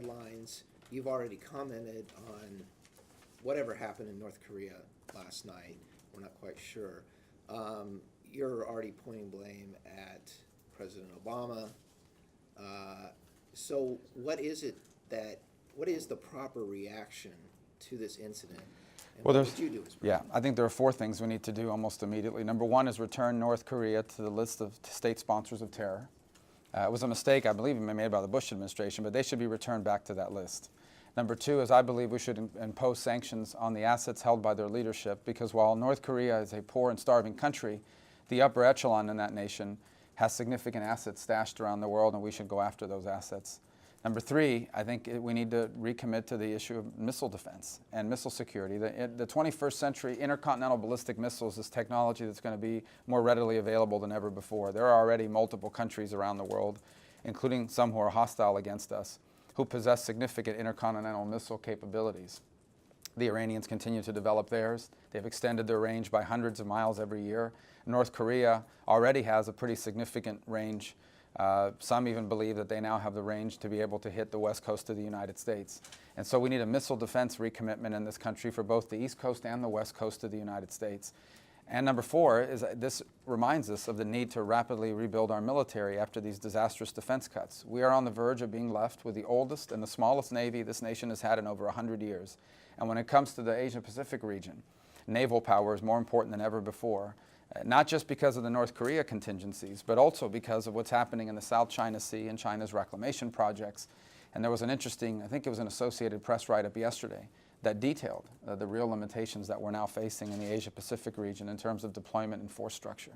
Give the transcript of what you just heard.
headlines. You've already commented on whatever happened in North Korea last night. We're not quite sure. You're already pointing blame at President Obama. So what is the proper reaction to this incident? And Well, what would you do as president? I think there are 4 things we need to do almost immediately. Number 1 is return North Korea to the list of state sponsors of terror. It was a mistake, I believe, made by the Bush administration, but they should be returned back to that list. Number 2 is I believe we should impose sanctions on the assets held by their leadership, because while North Korea is a poor and starving country, the upper echelon in that nation has significant assets stashed around the world, and we should go after those assets. Number 3, I think we need to recommit to the issue of missile defense and missile security. The 21st century intercontinental ballistic missiles is technology that's going to be more readily available than ever before. There are already multiple countries around the world, including some who are hostile against us, who possess significant intercontinental missile capabilities. The Iranians continue to develop theirs. They've extended their range by hundreds of miles every year. North Korea already has a pretty significant range. Some even believe that they now have the range to be able to hit the west coast of the United States. And so we need a missile defense recommitment in this country for both the east coast and the west coast of the United States. And number 4 is this reminds us of the need to rapidly rebuild our military after these disastrous defense cuts. We are on the verge of being left with the oldest and the smallest Navy this nation has had in over 100 years. And when it comes to the Asia-Pacific region, naval power is more important than ever before. Not just because of the North Korea contingencies, but also because of what's happening in the South China Sea and China's reclamation projects. And there was an interesting, I think it was an Associated Press write-up yesterday, that detailed the real limitations that we're now facing in the Asia-Pacific region in terms of deployment and force structure.